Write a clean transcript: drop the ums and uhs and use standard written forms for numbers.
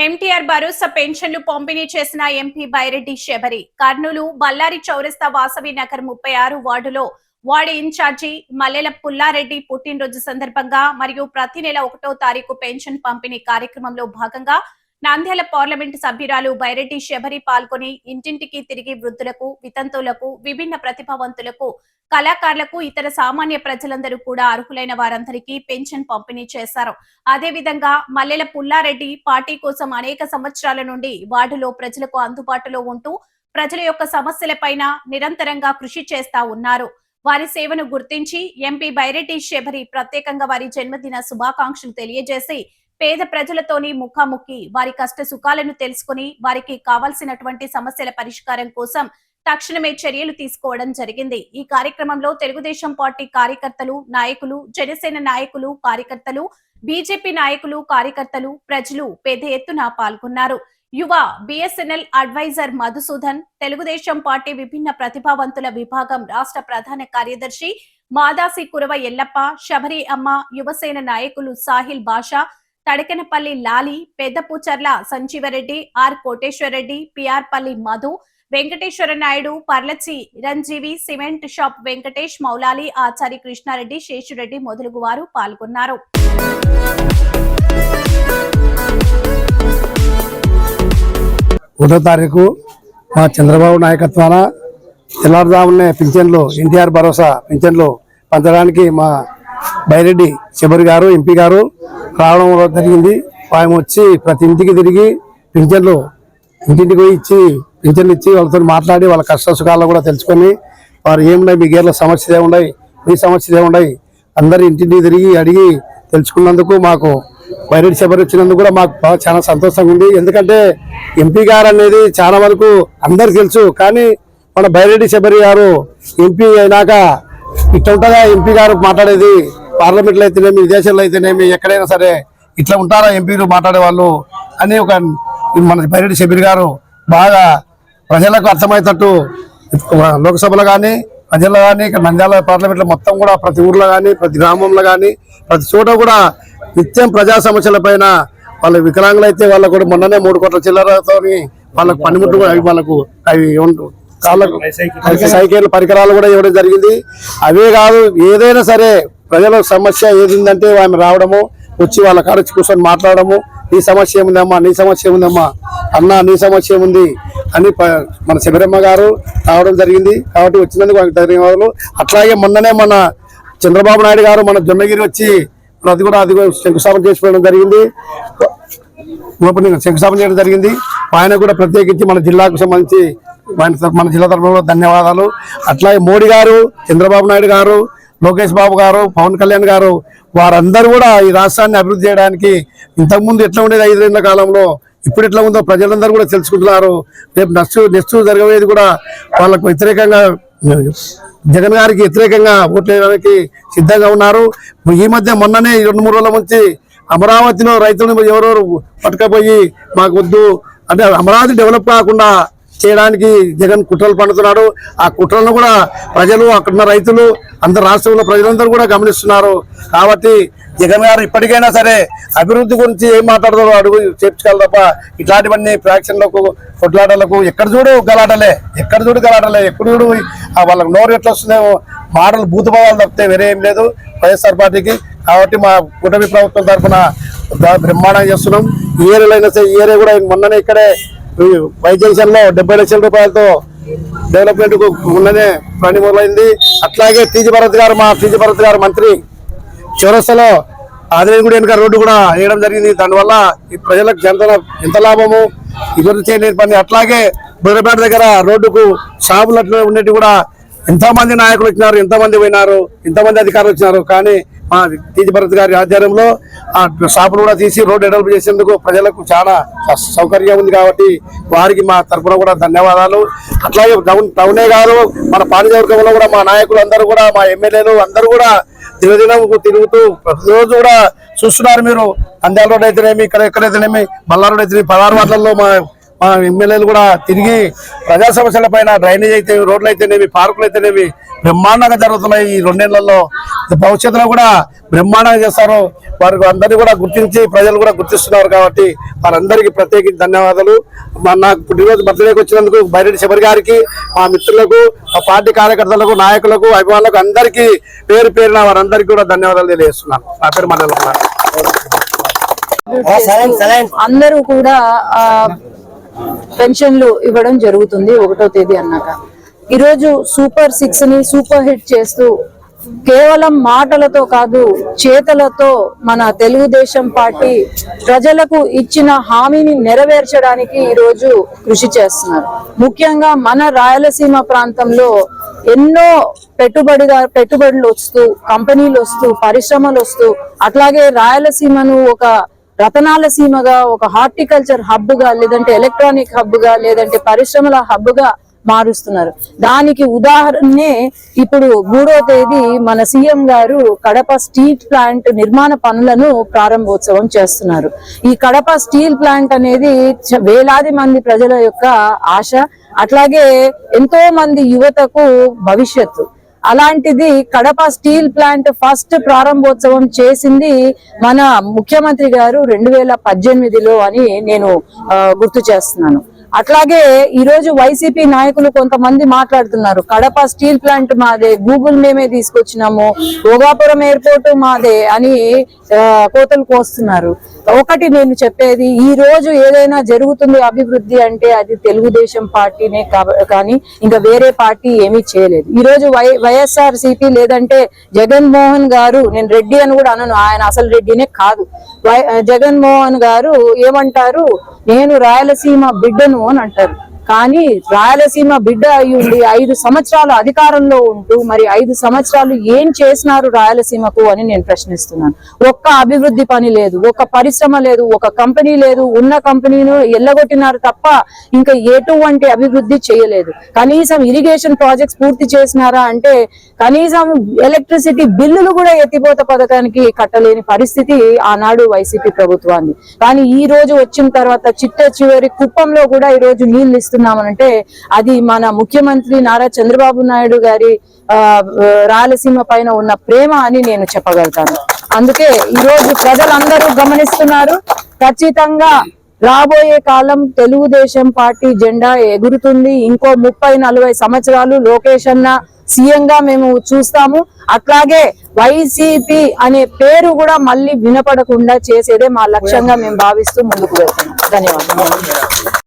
ఎన్టీఆర్ భరోసా పెన్షన్లు పంపిణీ చేసిన ఎంపీ బైరెడ్డి శబరి కర్నూలు బల్లారి చౌరస్తా వాసవి నగర్ 36 వార్డులో వార్డు ఇన్ఛార్జి మల్లెల పుల్లారెడ్డి పుట్టినరోజు సందర్భంగా మరియు ప్రతి నెల 1వ తారీఖు పెన్షన్ పంపిణీ కార్యక్రమంలో భాగంగా నంద్యాల పార్లమెంట్ సభ్యురాలు బైరెడ్డి శబరి పాల్గొని ఇంటింటికి తిరిగి వృద్ధులకు, వితంతువులకు, విభిన్న ప్రతిభావంతులకు, కళాకారులకు, ఇతర సామాన్య ప్రజలందరూ కూడా అర్హులైన వారందరికీ పెన్షన్ పంపిణీ చేశారు. అదేవిధంగా మల్లెల పుల్లారెడ్డి పార్టీ కోసం అనేక సంవత్సరాల నుండి వార్డులో ప్రజలకు అందుబాటులో ఉంటూ ప్రజల యొక్క సమస్యలపైన నిరంతరంగా కృషి చేస్తా ఉన్నారు. వారి సేవను గుర్తించి ఎంపీ బైరెడ్డి శబరి ప్రత్యేకంగా వారి జన్మదిన శుభాకాంక్షలు తెలియజేసి పేద ప్రజలతోని ముఖాముఖి వారి కష్ట సుఖాలను తెలుసుకుని వారికి కావాల్సినటువంటి సమస్యల పరిష్కారం కోసం తక్షణమే చర్యలు తీసుకోవడం జరిగింది. ఈ కార్యక్రమంలో తెలుగుదేశం పార్టీ కార్యకర్తలు, నాయకులు, జనసేన నాయకులు, కార్యకర్తలు, బీజేపీ నాయకులు, కార్యకర్తలు, ప్రజలు పెద్ద ఎత్తున పాల్గొన్నారు. యువ BSNL advisor Madhusudan, Telugu Desam party విభిన్న ప్రతిభావంతుల విభాగం రాష్ట్ర ప్రధాన కార్యదర్శి మాదాసి కురవ ఎల్లప్ప, శబరి అమ్మ, యువసేన నాయకులు Sahil Basha, Tadakanapalli Lali, Peddapucharla Sanjeevareddy, R Koteswarareddy, Piarpalli Madhu, Venkateswara Naidu, Parlachi Ranjeevi, cement shop Venkatesh, Moulali, Achari Krishnareddy, Seshureddy మొదలగు వారు పాల్గొన్నారు. 1వ తారీఖు మా చంద్రబాబు నాయకత్వాన తెల్లారుజామునే పింఛన్లు, ఎన్టీఆర్ భరోసా పింఛన్లు పంచడానికి మా బైరెడ్డి శబరి గారు ఎంపీ గారు రావడం జరిగింది. ఆయన వచ్చి ప్రతి ఇంటికి తిరిగి పింఛన్లు ఇంటింటికి ఇచ్చి పింఛన్లు ఇచ్చి వాళ్ళతో మాట్లాడి వాళ్ళ కష్ట సుఖాలను కూడా తెలుసుకొని వారు ఏమున్నాయి, మీ గేర్ల సమస్యలు ఏమున్నాయి, మీ సమస్యలు ఏమున్నాయి, అందరు ఇంటింటికి తిరిగి అడిగి తెలుసుకున్నందుకు మాకు బైరెడ్డి శబరి వచ్చినందుకు కూడా మాకు చాలా సంతోషంగా ఉంది. ఎందుకంటే ఎంపీ గారు అనేది చాలా వరకు అందరికి తెలుసు, కానీ మన బైరెడ్డి శబరి గారు ఎంపీ అయినాక ఇట్లా ఉంటుందా ఎంపీ గారు మాట్లాడేది, పార్లమెంట్లో అయితేనేమి, విదేశాల్లో అయితేనేమి, ఎక్కడైనా సరే ఇట్లా ఉంటారా ఎంపీలు మాట్లాడే వాళ్ళు అని ఒక మన బైరెడ్డి శబరి గారు బాగా ప్రజలకు అర్థమయ్యేటట్టు లోక్సభలో కానీ ప్రజల్లో కానీ ఇక్కడ నంద్యాల పార్లమెంట్లో మొత్తం కూడా ప్రతి ఊర్లో కానీ ప్రతి గ్రామంలో కానీ ప్రతి చోట కూడా నిత్యం ప్రజా సమస్యల పైన వాళ్ళ వికలాంగులు అయితే వాళ్ళకు కూడా మొన్ననే 3 కోట్ల చిల్లరతో వాళ్ళకు పనిముట్లు అవి వాళ్ళకు అవి కాళ్ళకు సైకిల్ పరికరాలు కూడా ఇవ్వడం జరిగింది. అవే కాదు, ఏదైనా సరే ప్రజల సమస్య ఏది ఉందంటే ఆమె రావడము, వచ్చి వాళ్ళ కాడొచ్చి కూర్చొని మాట్లాడము, నీ సమస్య ఏముందమ్మా, నీ సమస్య ఏముందమ్మా, అన్న నీ సమస్య ఏముంది అని మన శబరమ్మ గారు రావడం జరిగింది. కాబట్టి వచ్చినందుకు ధన్యవాదాలు. అట్లాగే మొన్ననే మన చంద్రబాబు నాయుడు గారు మన జొన్నగిరి వచ్చి అది కూడా శంకుస్థాపన చేసుకోవడం జరిగింది, శంకుస్థాపన చేయడం జరిగింది. ఆయన కూడా ప్రత్యేకించి మన జిల్లాకు సంబంధించి మన జిల్లా తరఫున ధన్యవాదాలు. అట్లాగే మోడీ గారు, చంద్రబాబు నాయుడు గారు, లోకేష్ బాబు గారు, పవన్ కళ్యాణ్ గారు వారందరూ కూడా ఈ రాష్ట్రాన్ని అభివృద్ధి చేయడానికి ఇంతకుముందు ఎట్లా ఉండేది 5 ఏళ్ల కాలంలో ఇప్పుడు ఎట్లా ఉందో ప్రజలందరూ కూడా తెలుసుకుంటున్నారు. రేపు నెక్స్ట్ జరగబోయేది కూడా వాళ్ళకు వ్యతిరేకంగా, జగన్ గారికి వ్యతిరేకంగా ఓట్లు వేయడానికి సిద్ధంగా ఉన్నారు. ఈ మధ్య మొన్ననే 2-3 రోజుల నుంచి అమరావతిలో రైతులను ఎవరెవరు పట్టుకపోయి మాకు వద్దు అంటే అమరావతి డెవలప్ కాకుండా చేయడానికి జగన్ కుట్రలు పండుతున్నాడు. ఆ కుట్రలను కూడా ప్రజలు, అక్కడున్న రైతులు, అందరు రాష్ట్రంలో ప్రజలందరూ కూడా గమనిస్తున్నారు. కాబట్టి జగన్ గారు ఇప్పటికైనా సరే అభివృద్ధి గురించి ఏం మాట్లాడతారో అడుగు చేర్చుకోవాలి తప్ప ఇట్లాంటివన్నీ ఫ్రాక్షన్లకు, కొట్లాటలకు ఎక్కడ చూడు గలాటలే, ఎక్కడ చూడు వాళ్ళకి నోరు ఎట్లా వస్తుందేమో మాటలు భూతభావాలు తప్పితే వేరే ఏం లేదు వైఎస్ఆర్ పార్టీకి. కాబట్టి మా కూటమి ప్రభుత్వం తరఫున బ్రహ్మాండంగా చేస్తున్నాం. ఈ ఏరియాలో అయినా సరే, ఈ ఏరియా కూడా మొన్ననే ఇక్కడే వై జంక్షన్ లో 70 లక్షల రూపాయలతో డెవలప్మెంట్ కు ఉన్ననే పని మొదలైంది. అట్లాగే టీజీ భరత్ గారు మంత్రి చౌరస్తాలో ఆదిరేగుడి వెనుక రోడ్డు కూడా వేయడం జరిగింది. దానివల్ల ఈ ప్రజలకు ఎంత లాభము, ఇబ్బంది చేయలేని పని. అట్లాగే బుర్రపేట దగ్గర రోడ్డుకు షాపులు అట్లా ఉండేవి కూడా ఎంతోమంది నాయకులు వచ్చినారు, ఎంతమంది పోయినారు, ఎంతమంది అధికారులు వచ్చినారు. కానీ మా టీజీ భరత్ గారి ఆధ్వర్యంలో ఆ షాపులు కూడా తీసి రోడ్డు డెవలప్ చేసేందుకు ప్రజలకు చాలా సౌకర్యం ఉంది. కాబట్టి వారికి మా తరఫున కూడా ధన్యవాదాలు. అట్లాగే టౌనే కాదు, మన పానిజవర్గంలో కూడా మా నాయకులు అందరూ కూడా, మా ఎమ్మెల్యేలు అందరూ కూడా దినదినం తిరుగుతూ ప్రతిరోజు కూడా చూస్తున్నారు. మీరు నంద్యాల రోడ్ అయితేనేమి, ఎక్కడైతేనేమి, బల్లారు రోడ్ అయితేనేమి, 16 వార్డులలో మా ఎమ్మెల్యేలు కూడా తిరిగి ప్రజా సమస్యల పైన డ్రైనేజ్ అయితే రోడ్లు అయితేనేవి పార్కులు అయితేనేవి బ్రహ్మాండంగా జరుగుతున్నాయి. ఈ 2 నెలల్లో భవిష్యత్తులో కూడా బ్రహ్మాండంగా చేస్తారు. వారికి అందరినీ కూడా గుర్తించి ప్రజలు కూడా గుర్తిస్తున్నారు కాబట్టి వారందరికీ ప్రత్యేకించి ధన్యవాదాలు. నాకు పుట్టినరోజు బర్త్డేకి వచ్చినందుకు బైరెడ్డి శబరి గారికి, మా మిత్రులకు, మా పార్టీ కార్యకర్తలకు, నాయకులకు, అభిమానులకు అందరికీ పేరు పేరున వారందరికీ కూడా ధన్యవాదాలు తెలియజేస్తున్నాను. నా పేరు మండలం. అందరూ కూడా పెన్షన్లు ఇవ్వడం జరుగుతుంది 1వ తేదీ అన్నాక. ఈరోజు సూపర్ 6 ని సూపర్ హిట్ చేస్తూ కేవలం మాటలతో కాదు చేతలతో మన తెలుగుదేశం పార్టీ ప్రజలకు ఇచ్చిన హామీని నెరవేర్చడానికి ఈరోజు కృషి చేస్తున్నారు. ముఖ్యంగా మన రాయలసీమ ప్రాంతంలో ఎన్నో పెట్టుబడులు వస్తూ, కంపెనీలు వస్తూ, పరిశ్రమలు వస్తూ, అట్లాగే రాయలసీమను ఒక రతనాల సీమగా, ఒక హార్టికల్చర్ హబ్ గా, లేదంటే ఎలక్ట్రానిక్ హబ్ గా, లేదంటే పరిశ్రమల హబ్ గా మారుస్తున్నారు. దానికి ఉదాహరణే ఇప్పుడు 3వ తేదీ మన సీఎం గారు కడప స్టీల్ ప్లాంట్ నిర్మాణ పనులను ప్రారంభోత్సవం చేస్తున్నారు. ఈ కడప స్టీల్ ప్లాంట్ అనేది వేలాది మంది ప్రజల యొక్క ఆశ, అట్లాగే ఎంతో మంది యువతకు భవిష్యత్తు. అలాంటిది కడప స్టీల్ ప్లాంట్ ఫస్ట్ ప్రారంభోత్సవం చేసింది మన ముఖ్యమంత్రి గారు 2018లో అని నేను గుర్తు చేస్తున్నాను. అట్లాగే ఈ రోజు వైసీపీ నాయకులు కొంతమంది మాట్లాడుతున్నారు, కడప స్టీల్ ప్లాంట్ మాదే, గూగుల్ మేమే తీసుకొచ్చినాము, భోగాపురం ఎయిర్పోర్ట్ మాదే అని కోతలు కోస్తున్నారు. ఒకటి నేను చెప్పేది, ఈ రోజు ఏదైనా జరుగుతుంది అభివృద్ధి అంటే అది తెలుగుదేశం పార్టీనే కానీ ఇంకా వేరే పార్టీ ఏమీ చేయలేదు. ఈ రోజు వైఎస్ఆర్సీపీ లేదంటే జగన్మోహన్ గారు, నేను రెడ్డి అని కూడా అనను, ఆయన అసలు రెడ్డినే కాదు, జగన్మోహన్ గారు ఏమంటారు, నేను రాయలసీమ బిడ్డను అని అంటారు. కానీ రాయలసీమ బిడ్డ అయి ఉండి 5 సంవత్సరాలు అధికారంలో ఉంటూ మరి 5 సంవత్సరాలు ఏం చేసినారు రాయలసీమకు అని నేను ప్రశ్నిస్తున్నాను. ఒక్క అభివృద్ధి పని లేదు, ఒక పరిశ్రమ లేదు, ఒక కంపెనీ లేదు. ఉన్న కంపెనీను ఎల్లగొట్టినారు తప్ప ఇంకా ఎటువంటి అభివృద్ధి చేయలేదు. కనీసం ఇరిగేషన్ ప్రాజెక్ట్స్ పూర్తి చేసినారా అంటే కనీసం ఎలక్ట్రిసిటీ బిల్లులు కూడా ఎత్తిపోత పథకానికి కట్టలేని పరిస్థితి ఆనాడు వైసీపీ ప్రభుత్వాన్ని. కానీ ఈ రోజు వచ్చిన తర్వాత చిట్ట చివరి కుప్పంలో కూడా ఈ రోజు నీళ్లు ఇస్తున్నామనంటే అది మన ముఖ్యమంత్రి నారా చంద్రబాబు నాయుడు గారి రాయలసీమ పైన ఉన్న ప్రేమ అని నేను చెప్పగలుగుతాను. అందుకే ఈ రోజు ప్రజలందరూ గమనిస్తున్నారు. ఖచ్చితంగా రాబోయే కాలం తెలుగుదేశం పార్టీ జెండా ఎగురుతుంది. ఇంకో 30-40 సంవత్సరాలు లోకేష్ అన్న సీఎం గా మేము చూస్తాము. అట్లాగే వైసీపీ అనే పేరు కూడా మళ్ళీ వినపడకుండా చేసేదే మా లక్ష్యంగా మేము భావిస్తూ ముందుకు వెళ్తున్నాం. ధన్యవాదాలు.